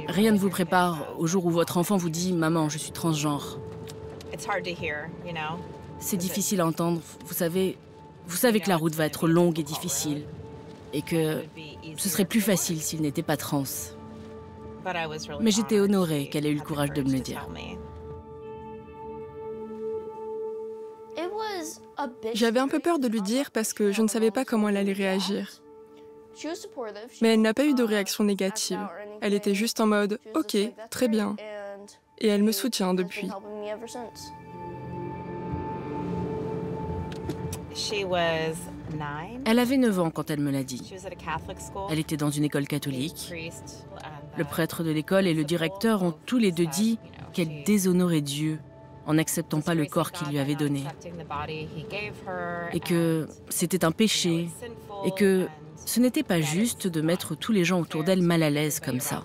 Rien ne vous prépare au jour où votre enfant vous dit « Maman, je suis transgenre ». C'est difficile à entendre. Vous savez que la route va être longue et difficile. Et que ce serait plus facile s'il n'était pas trans. Mais j'étais honorée qu'elle ait eu le courage de me le dire. J'avais un peu peur de lui dire parce que je ne savais pas comment elle allait réagir. Mais elle n'a pas eu de réaction négative. Elle était juste en mode « Ok, très bien ». Et elle me soutient depuis. Elle avait 9 ans quand elle me l'a dit. Elle était dans une école catholique. Le prêtre de l'école et le directeur ont tous les deux dit qu'elle déshonorait Dieu en n'acceptant pas le corps qu'il lui avait donné. Et que c'était un péché. Et que ce n'était pas juste de mettre tous les gens autour d'elle mal à l'aise comme ça.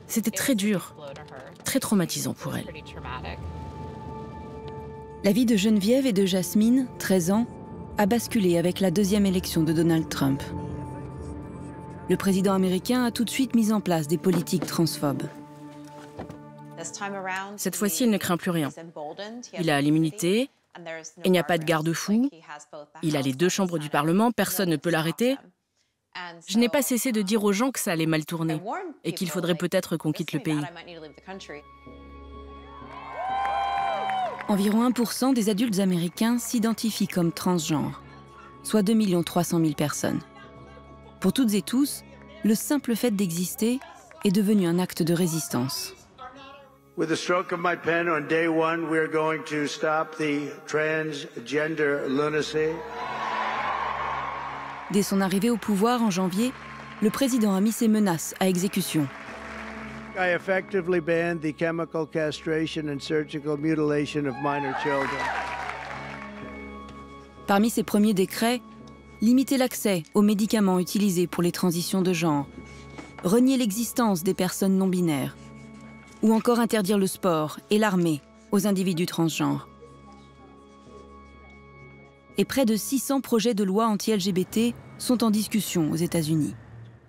C'était très dur, très traumatisant pour elle. La vie de Geneviève et de Jasmine, 13 ans, a basculé avec la deuxième élection de Donald Trump. Le président américain a tout de suite mis en place des politiques transphobes. Cette fois-ci, il ne craint plus rien. Il a l'immunité, il n'y a pas de garde-fou, il a les 2 chambres du Parlement, personne ne peut l'arrêter. Je n'ai pas cessé de dire aux gens que ça allait mal tourner et qu'il faudrait peut-être qu'on quitte le pays. Environ 1% des adultes américains s'identifient comme transgenres, soit 2 300 000 personnes. Pour toutes et tous, le simple fait d'exister est devenu un acte de résistance. With the stroke of my pen on day one, we are going to stop the transgender lunacy. Dès son arrivée au pouvoir en janvier, le président a mis ses menaces à exécution. I effectively banned the chemical castration and surgical mutilation of minor children. Parmi ses premiers décrets, limiter l'accès aux médicaments utilisés pour les transitions de genre, renier l'existence des personnes non binaires, ou encore interdire le sport et l'armée aux individus transgenres. Et près de 600 projets de loi anti-LGBT sont en discussion aux États-Unis.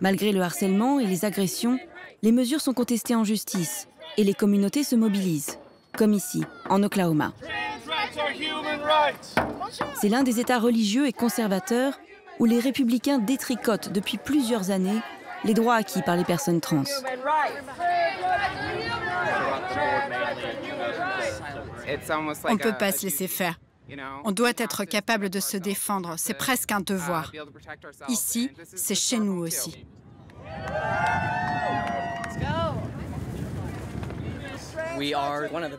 Malgré le harcèlement et les agressions, les mesures sont contestées en justice et les communautés se mobilisent, comme ici, en Oklahoma. C'est l'un des États religieux et conservateurs où les républicains détricotent depuis plusieurs années les droits acquis par les personnes trans. On ne peut pas se laisser faire. On doit être capable de se défendre, c'est presque un devoir. Ici, c'est chez nous aussi.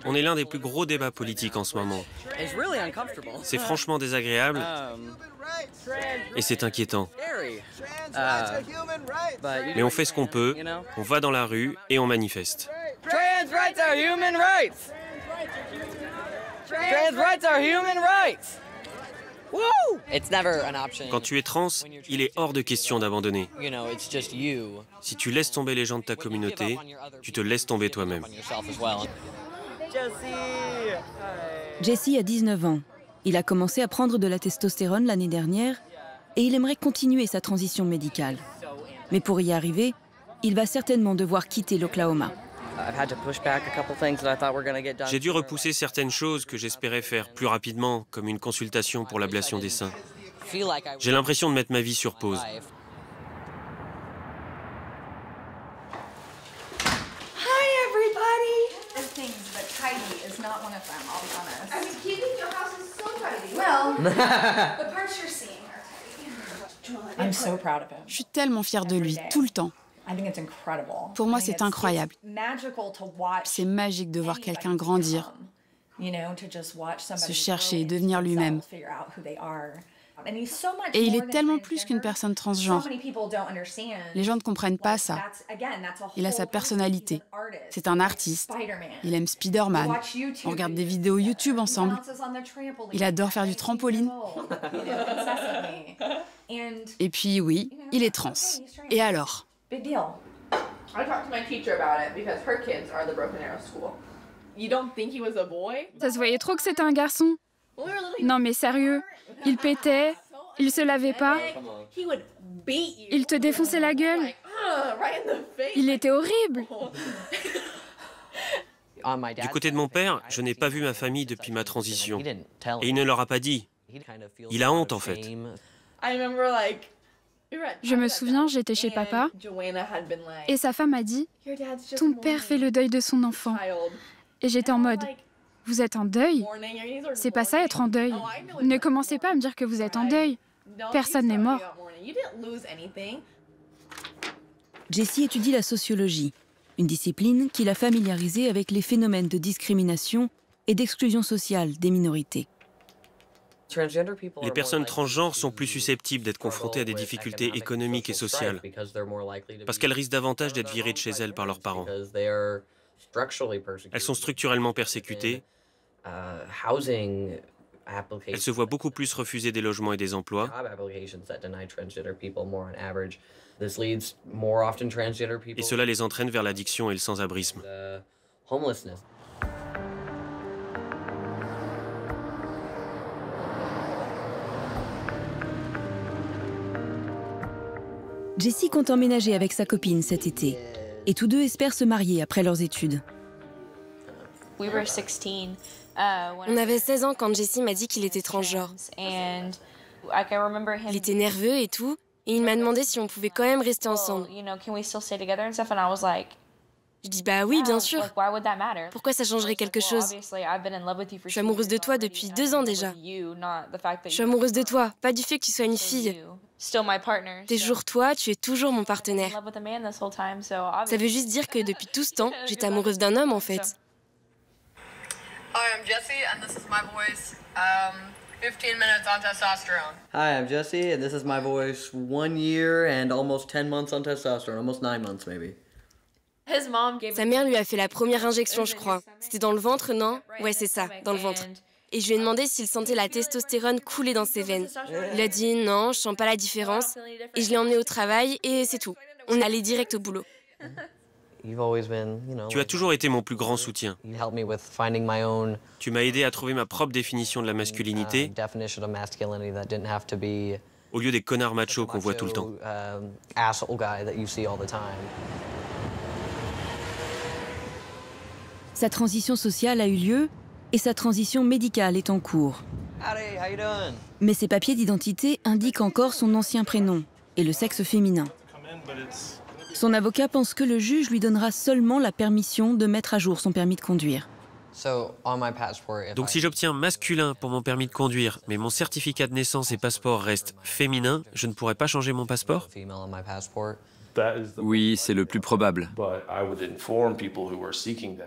On est l'un des plus gros débats politiques en ce moment. C'est franchement désagréable et c'est inquiétant. Mais on fait ce qu'on peut, on va dans la rue et on manifeste. Trans rights are human rights! Trans rights are human rights! Woo! It's never an option. Quand tu es trans, il est hors de question d'abandonner. Si tu laisses tomber les gens de ta communauté, tu te laisses tomber toi-même. Jesse a 19 ans. Il a commencé à prendre de la testostérone l'année dernière et il aimerait continuer sa transition médicale. Mais pour y arriver, il va certainement devoir quitter l'Oklahoma. J'ai dû repousser certaines choses que j'espérais faire plus rapidement, comme une consultation pour l'ablation des seins. J'ai l'impression de mettre ma vie sur pause. Hi everybody! Things, but tidy is not one of them, I'll be honest. I mean, keeping your house is so tidy. Well, the parts you're seeing are tidy. I'm so proud of him. Je suis tellement fière de lui, tout le temps. Pour moi, c'est incroyable. C'est magique de voir quelqu'un grandir, se chercher et devenir lui-même. Et il est tellement plus qu'une personne transgenre. Les gens ne comprennent pas ça. Il a sa personnalité. C'est un artiste. Il aime Spider-Man. On regarde des vidéos YouTube ensemble. Il adore faire du trampoline. Et puis oui, il est trans. Et alors ? Big deal. I talked to my teacher about it because her kids are the Broken Arrow School. You don't think he was a boy? Ça se voyait trop que c'était un garçon. Non mais sérieux, il pétait, il se lavait pas, il te défonçait la gueule. Il était horrible. Du côté de mon père, je n'ai pas vu ma famille depuis ma transition. Et il ne leur a pas dit. Il a honte, en fait. Je me souviens, j'étais chez papa et sa femme a dit « Ton père fait le deuil de son enfant ». Et j'étais en mode « Vous êtes en deuil? C'est pas ça être en deuil. Ne commencez pas à me dire que vous êtes en deuil. Personne n'est mort. » Jessie étudie la sociologie, une discipline qui l'a familiarisée avec les phénomènes de discrimination et d'exclusion sociale des minorités. Les personnes transgenres sont plus susceptibles d'être confrontées à des difficultés économiques et sociales, parce qu'elles risquent davantage d'être virées de chez elles par leurs parents. Elles sont structurellement persécutées. Elles se voient beaucoup plus refuser des logements et des emplois. Et cela les entraîne vers l'addiction et le sans-abrisme. Jessie compte emménager avec sa copine cet été. Et tous deux espèrent se marier après leurs études. On avait 16 ans quand Jessie m'a dit qu'il était transgenre. Il était nerveux et tout, et il m'a demandé si on pouvait quand même rester ensemble. Je dis bah oui, bien sûr. Pourquoi ça changerait quelque chose? Je suis amoureuse de toi depuis 2 ans déjà. Je suis amoureuse de toi, pas du fait que tu sois une fille. T'es toujours toi, tu es toujours mon partenaire. Ça veut juste dire que depuis tout ce temps, j'étais amoureuse d'un homme en fait. Hi, I'm Jessie, and this is my voice. 15 minutes on testosterone. Hi, I'm Jessie, and this is my voice. 1 year and almost 10 months on testosterone, almost 9 months maybe. Sa mère lui a fait la première injection, je crois. C'était dans le ventre, non? Ouais, c'est ça, dans le ventre. Et je lui ai demandé s'il sentait la testostérone couler dans ses veines. Il a dit non, je sens pas la différence. Et je l'ai emmené au travail et c'est tout. On est allé direct au boulot. Tu as toujours été mon plus grand soutien. Tu m'as aidé à trouver ma propre définition de la masculinité, au lieu des connards machos qu'on voit tout le temps. Sa transition sociale a eu lieu et sa transition médicale est en cours. Mais ses papiers d'identité indiquent encore son ancien prénom et le sexe féminin. Son avocat pense que le juge lui donnera seulement la permission de mettre à jour son permis de conduire. Donc si j'obtiens masculin pour mon permis de conduire, mais mon certificat de naissance et passeport restent féminin, je ne pourrais pas changer mon passeport? Oui, c'est le plus probable.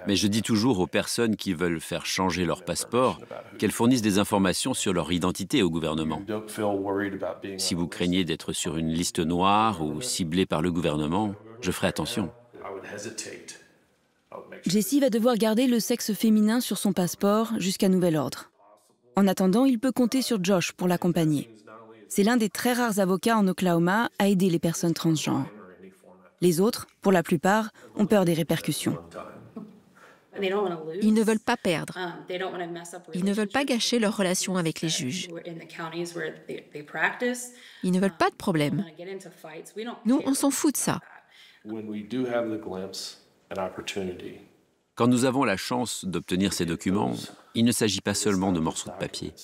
Mais je dis toujours aux personnes qui veulent faire changer leur passeport qu'elles fournissent des informations sur leur identité au gouvernement. Si vous craignez d'être sur une liste noire ou ciblé par le gouvernement, je ferai attention. Jessie va devoir garder le sexe féminin sur son passeport jusqu'à nouvel ordre. En attendant, il peut compter sur Josh pour l'accompagner. C'est l'un des très rares avocats en Oklahoma à aider les personnes transgenres. Les autres, pour la plupart, ont peur des répercussions. Ils ne veulent pas perdre. Ils ne veulent pas gâcher leur relation avec les juges. Ils ne veulent pas de problème. Nous, on s'en fout de ça. Quand nous avons la chance d'obtenir ces documents, il ne s'agit pas seulement de morceaux de papier.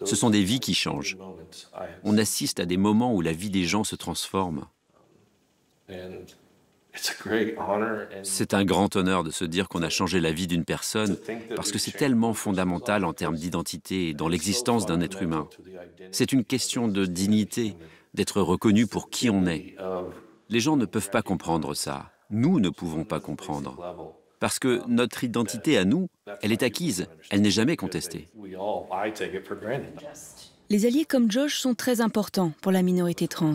Ce sont des vies qui changent. On assiste à des moments où la vie des gens se transforme. C'est un grand honneur de se dire qu'on a changé la vie d'une personne parce que c'est tellement fondamental en termes d'identité et dans l'existence d'un être humain. C'est une question de dignité, d'être reconnu pour qui on est. Les gens ne peuvent pas comprendre ça. Nous ne pouvons pas comprendre. Parce que notre identité à nous, elle est acquise, elle n'est jamais contestée. Les alliés comme Josh sont très importants pour la minorité trans.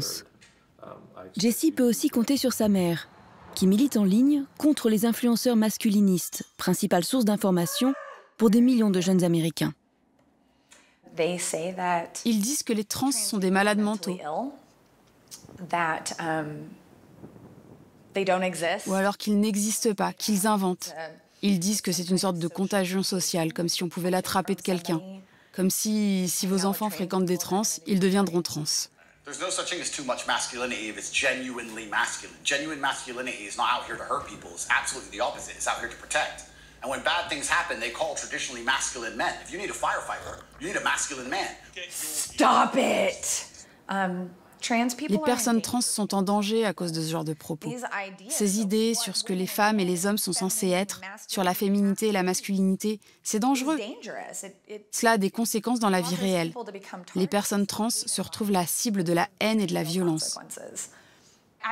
Jessie peut aussi compter sur sa mère, qui milite en ligne contre les influenceurs masculinistes, principale source d'information pour des millions de jeunes Américains. Ils disent que les trans sont des malades mentaux. Ou alors qu'ils n'existent pas, qu'ils inventent. Ils disent que c'est une sorte de contagion sociale, comme si on pouvait l'attraper de quelqu'un. Comme si vos enfants fréquentent des trans, ils deviendront trans. There's no such thing as too much masculinity if it's genuinely masculine. Genuine masculinity is not out here to hurt people. It's absolutely the opposite. It's out here to protect. And when bad things happen, they call traditionally masculine men. If you need a firefighter, you need a masculine man. Stop it! Les personnes trans sont en danger à cause de ce genre de propos. Ces idées sur ce que les femmes et les hommes sont censés être, sur la féminité et la masculinité, c'est dangereux. Cela a des conséquences dans la vie réelle. Les personnes trans se retrouvent la cible de la haine et de la violence.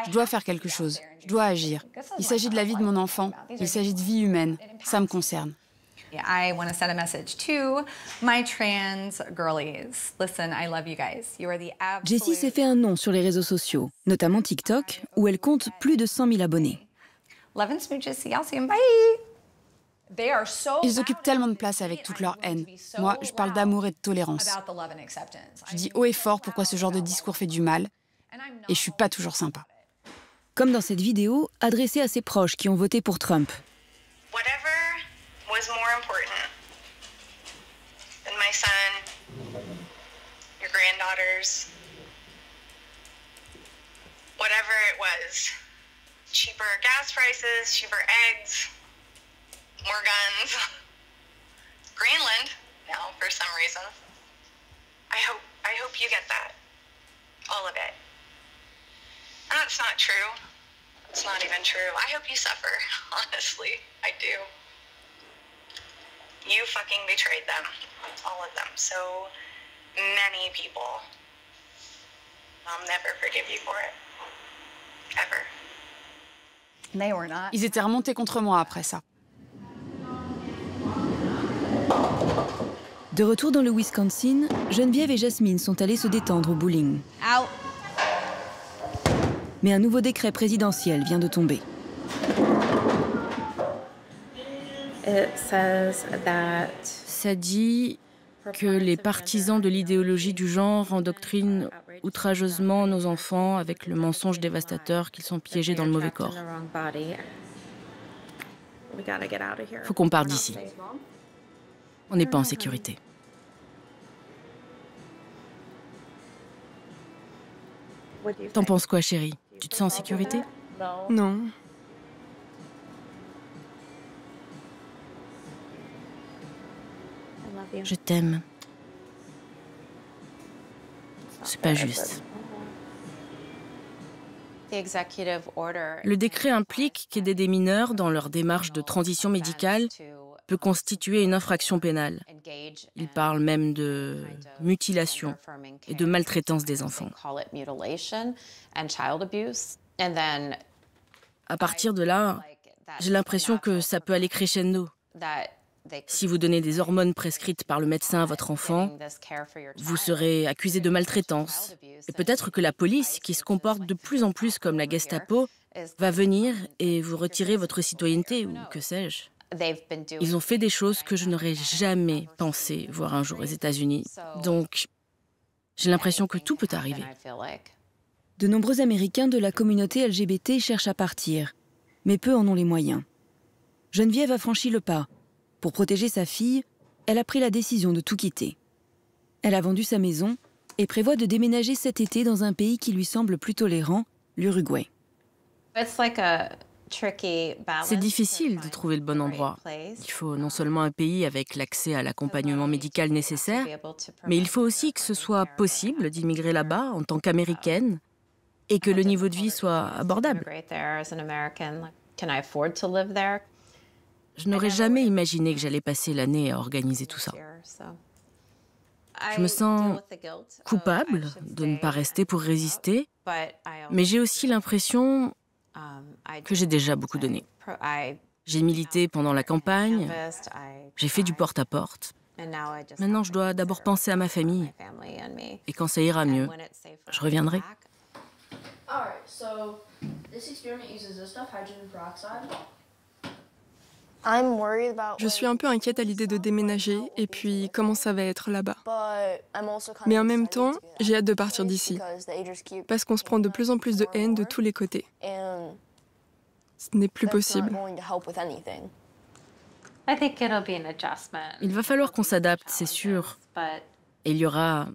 Je dois faire quelque chose, je dois agir. Il s'agit de la vie de mon enfant, il s'agit de vie humaine, ça me concerne. I want to send a message to my trans girlies. Listen, I love you guys. You are the absolute... Jessie s'est fait un nom sur les réseaux sociaux, notamment TikTok, où elle compte plus de 100 000 abonnés. Love and smooches, see y'all soon, bye! Ils occupent tellement de place avec toute leur haine. Moi, je parle d'amour et de tolérance. Je dis haut et fort pourquoi ce genre de discours fait du mal, et je suis pas toujours sympa. Comme dans cette vidéo, adressée à ses proches qui ont voté pour Trump. Was more important than my son, your granddaughters, whatever it was. Cheaper gas prices, cheaper eggs, more guns. Greenland now, for some reason. I hope you get that. All of it. That's not true. It's not even true. I hope you suffer, honestly. I do. You fucking betrayed them. All of them. So many people. I'll never forgive you for it. Ever. Ils étaient remontés contre moi après ça. De retour dans le Wisconsin, Geneviève et Jasmine sont allées se détendre au bowling. Out. Mais un nouveau décret présidentiel vient de tomber. Ça dit que les partisans de l'idéologie du genre endoctrinent outrageusement nos enfants avec le mensonge dévastateur qu'ils sont piégés dans le mauvais corps. Faut qu'on parte d'ici. On n'est pas en sécurité. T'en penses quoi, chérie? Tu te sens en sécurité? Non. Je t'aime. C'est pas juste. Le décret implique qu'aider des mineurs dans leur démarche de transition médicale peut constituer une infraction pénale. Il parle même de mutilation et de maltraitance des enfants. À partir de là, j'ai l'impression que ça peut aller crescendo. Si vous donnez des hormones prescrites par le médecin à votre enfant, vous serez accusé de maltraitance. Et peut-être que la police, qui se comporte de plus en plus comme la Gestapo, va venir et vous retirer votre citoyenneté ou que sais-je. Ils ont fait des choses que je n'aurais jamais pensé voir un jour aux États-Unis. Donc, j'ai l'impression que tout peut arriver. De nombreux Américains de la communauté LGBT cherchent à partir, mais peu en ont les moyens. Geneviève a franchi le pas. Pour protéger sa fille, elle a pris la décision de tout quitter. Elle a vendu sa maison et prévoit de déménager cet été dans un pays qui lui semble plus tolérant, l'Uruguay. C'est difficile de trouver le bon endroit. Il faut non seulement un pays avec l'accès à l'accompagnement médical nécessaire, mais il faut aussi que ce soit possible d'immigrer là-bas en tant qu'Américaine et que le niveau de vie soit abordable. Je n'aurais jamais imaginé que j'allais passer l'année à organiser tout ça. Je me sens coupable de ne pas rester pour résister, mais j'ai aussi l'impression que j'ai déjà beaucoup donné. J'ai milité pendant la campagne, j'ai fait du porte-à-porte. Maintenant, je dois d'abord penser à ma famille. Et quand ça ira mieux, je reviendrai. Je suis un peu inquiète à l'idée de déménager et puis comment ça va être là-bas. Mais en même temps, j'ai hâte de partir d'ici parce qu'on se prend de plus en plus de haine de tous les côtés. Ce n'est plus possible. Il va falloir qu'on s'adapte, c'est sûr. Et il y aura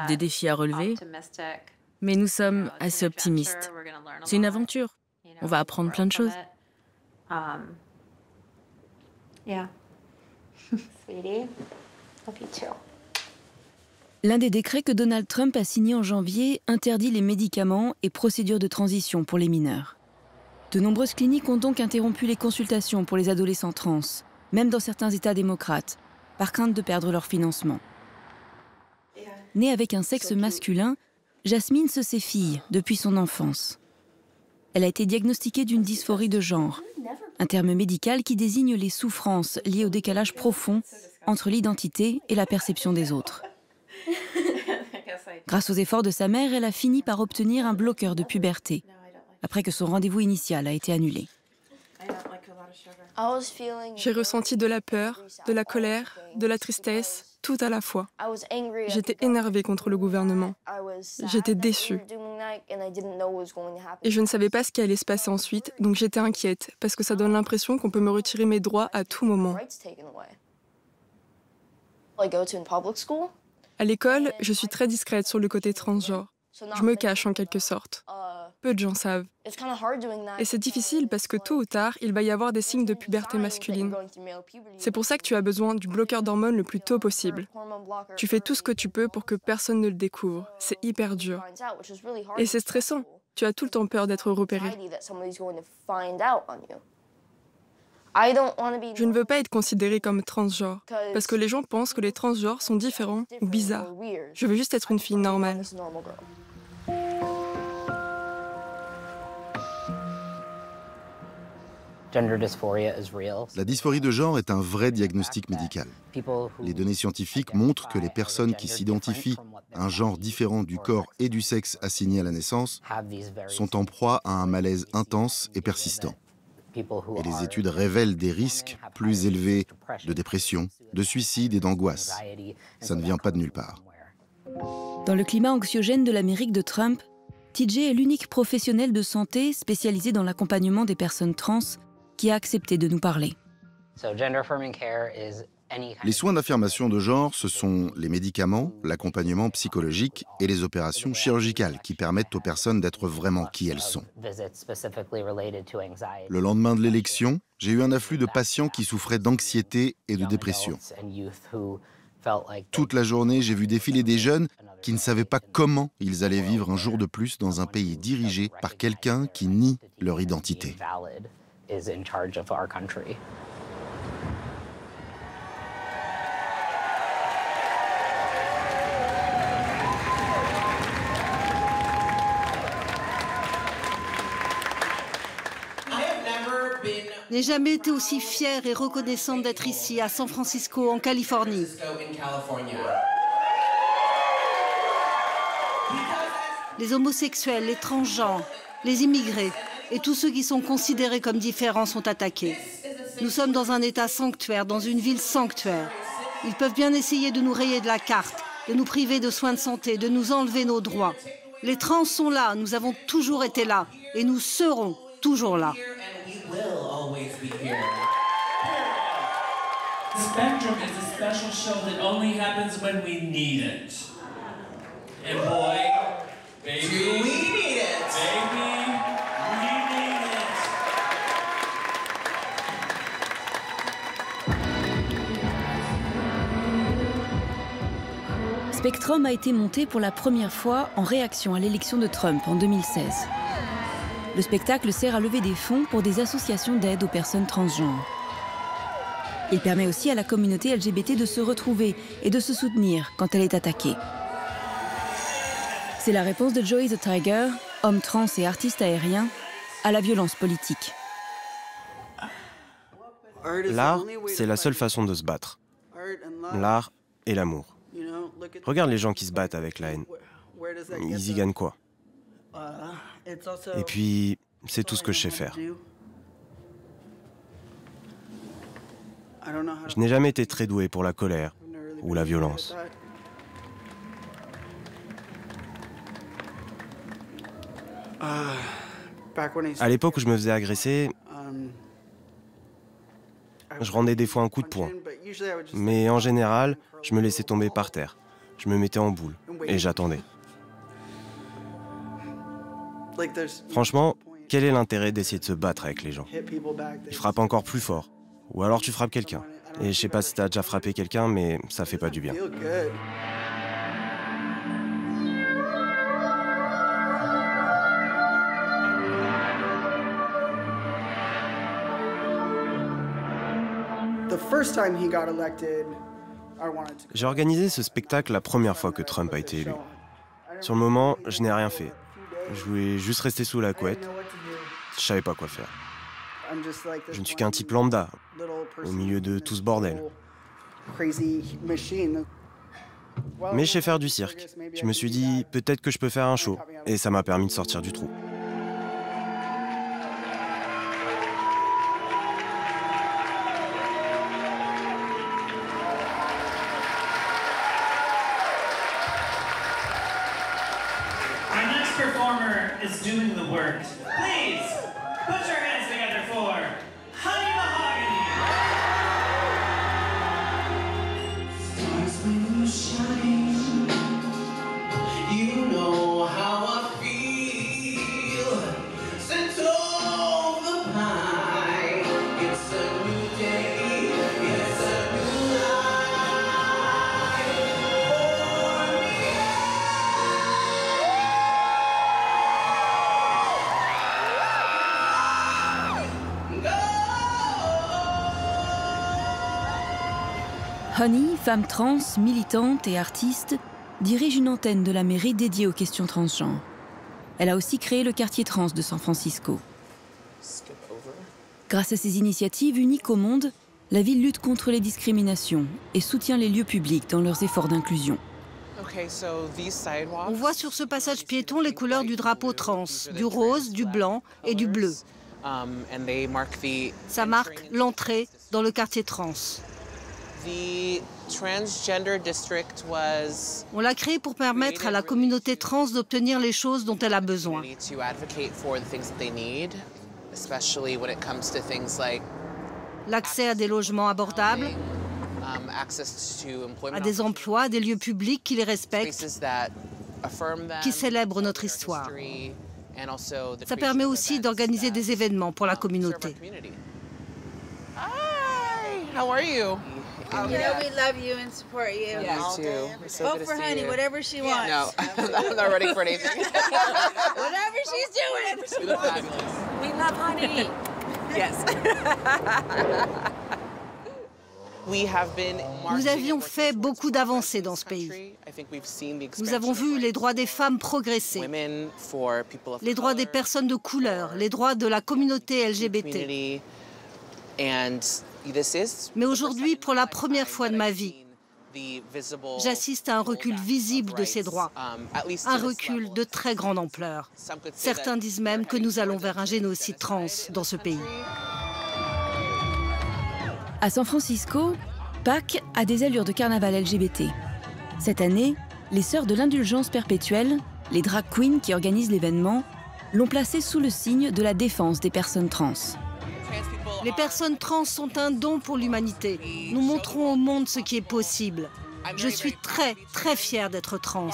des défis à relever, mais nous sommes assez optimistes. C'est une aventure. On va apprendre plein de choses. L'un des décrets que Donald Trump a signé en janvier interdit les médicaments et procédures de transition pour les mineurs. De nombreuses cliniques ont donc interrompu les consultations pour les adolescents trans, même dans certains États démocrates, par crainte de perdre leur financement. Née avec un sexe masculin, Jasmine se sait fille depuis son enfance. Elle a été diagnostiquée d'une dysphorie de genre, un terme médical qui désigne les souffrances liées au décalage profond entre l'identité et la perception des autres. Grâce aux efforts de sa mère, elle a fini par obtenir un bloqueur de puberté, après que son rendez-vous initial a été annulé. J'ai ressenti de la peur, de la colère, de la tristesse, tout à la fois. J'étais énervée contre le gouvernement. J'étais déçue. Et je ne savais pas ce qui allait se passer ensuite, donc j'étais inquiète, parce que ça donne l'impression qu'on peut me retirer mes droits à tout moment. À l'école, je suis très discrète sur le côté transgenre. Je me cache en quelque sorte. Peu de gens savent. Et c'est difficile parce que tôt ou tard, il va y avoir des signes de puberté masculine. C'est pour ça que tu as besoin du bloqueur d'hormones le plus tôt possible. Tu fais tout ce que tu peux pour que personne ne le découvre. C'est hyper dur. Et c'est stressant. Tu as tout le temps peur d'être repéré. Je ne veux pas être considérée comme transgenre, parce que les gens pensent que les transgenres sont différents ou bizarres. Je veux juste être une fille normale. La dysphorie de genre est un vrai diagnostic médical. Les données scientifiques montrent que les personnes qui s'identifient à un genre différent du corps et du sexe assigné à la naissance sont en proie à un malaise intense et persistant. Et les études révèlent des risques plus élevés de dépression, de suicide et d'angoisse. Ça ne vient pas de nulle part. Dans le climat anxiogène de l'Amérique de Trump, TJ est l'unique professionnel de santé spécialisé dans l'accompagnement des personnes trans qui a accepté de nous parler. Les soins d'affirmation de genre, ce sont les médicaments, l'accompagnement psychologique et les opérations chirurgicales qui permettent aux personnes d'être vraiment qui elles sont. Le lendemain de l'élection, j'ai eu un afflux de patients qui souffraient d'anxiété et de dépression. Toute la journée, j'ai vu défiler des jeunes qui ne savaient pas comment ils allaient vivre un jour de plus dans un pays dirigé par quelqu'un qui nie leur identité. Je n'ai jamais été aussi fière et reconnaissante d'être ici, à San Francisco, en Californie. Les homosexuels, les transgenres, les immigrés et tous ceux qui sont considérés comme différents sont attaqués. Nous sommes dans un État sanctuaire, dans une ville sanctuaire. Ils peuvent bien essayer de nous rayer de la carte, de nous priver de soins de santé, de nous enlever nos droits. Les trans sont là, nous avons toujours été là et nous serons toujours là. Spectrum is a special show that only happens when we need it. And boy, baby, do we need it? Baby, we need it. Spectrum a été monté pour la première fois en réaction à l'élection de Trump en 2016. Le spectacle sert à lever des fonds pour des associations d'aide aux personnes transgenres. Il permet aussi à la communauté LGBT de se retrouver et de se soutenir quand elle est attaquée. C'est la réponse de Joey the Tiger, homme trans et artiste aérien, à la violence politique. L'art, c'est la seule façon de se battre. L'art et l'amour. Regarde les gens qui se battent avec la haine. Ils y gagnent quoi? Et puis, c'est tout ce que je sais faire. Je n'ai jamais été très doué pour la colère ou la violence. À l'époque où je me faisais agresser, je rendais des fois un coup de poing. Mais en général, je me laissais tomber par terre. Je me mettais en boule et j'attendais. Franchement, quel est l'intérêt d'essayer de se battre avec les gens? Ils frappent encore plus fort. Ou alors tu frappes quelqu'un. Et je sais pas si t'as déjà frappé quelqu'un, mais ça fait pas du bien. J'ai organisé ce spectacle la première fois que Trump a été élu. Sur le moment, je n'ai rien fait. Je voulais juste rester sous la couette. Je savais pas quoi faire. Je ne suis qu'un type lambda, au milieu de tout ce bordel. Mais je sais faire du cirque. Je me suis dit, peut-être que je peux faire un show. Et ça m'a permis de sortir du trou. Is doing the work. Please, put your hands together for Honey Mahogany. Stars when you shine, you know how I feel. Since all the pie, it's a new day, it's a new life for me. Honey, femme trans, militante et artiste, dirige une antenne de la mairie dédiée aux questions transgenres. Elle a aussi créé le quartier trans de San Francisco. Grâce à ces initiatives uniques au monde, la ville lutte contre les discriminations et soutient les lieux publics dans leurs efforts d'inclusion. On voit sur ce passage piéton les couleurs du drapeau trans, du rose, du blanc et du bleu. Ça marque l'entrée dans le quartier trans. On l'a créé pour permettre à la communauté trans d'obtenir les choses dont elle a besoin. L'accès à des logements abordables, à des emplois, à des lieux publics qui les respectent, qui célèbrent notre histoire. Ça permet aussi d'organiser des événements pour la communauté. How are you? You know we love you and support you. Yeah, me too. So vote for Honey, whatever she wants. No, I'm not running for anything. Whatever she's doing. We look fabulous. We love Honey. Yes. Nous avions fait beaucoup d'avancées dans ce pays. Nous avons vu les droits des femmes progresser, les droits des personnes de couleur, les droits de la communauté LGBT. Mais aujourd'hui, pour la première fois de ma vie, j'assiste à un recul visible de ces droits, un recul de très grande ampleur. Certains disent même que nous allons vers un génocide trans dans ce pays. À San Francisco, Pâques a des allures de carnaval LGBT. Cette année, les Sœurs de l'Indulgence Perpétuelle, les drag queens qui organisent l'événement, l'ont placé sous le signe de la défense des personnes trans. Les personnes trans sont un don pour l'humanité. Nous montrons au monde ce qui est possible. Je suis très, très fière d'être trans.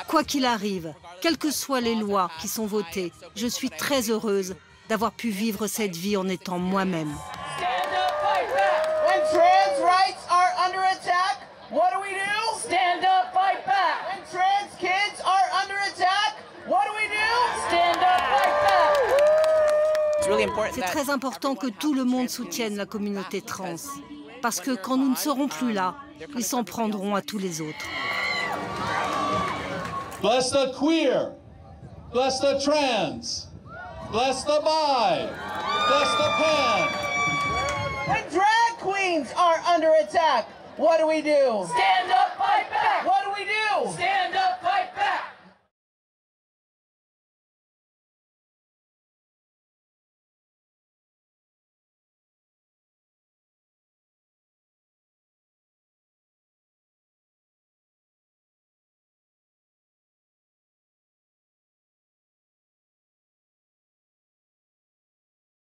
Quoi qu'il arrive, quelles que soient les lois qui sont votées, je suis très heureuse d'avoir pu vivre cette vie en étant moi-même. When trans rights are under attack, what do? Stand up, fight back. When trans kids are under attack, what do? Stand up, fight back. C'est très important que tout le monde soutienne la communauté trans, parce que quand nous ne serons plus là, ils s'en prendront à tous les autres. Bless the queer, bless the trans, bless the bi, bless the pan. When drag queens are under attack, what do? Stand up, fight back. What do? Stand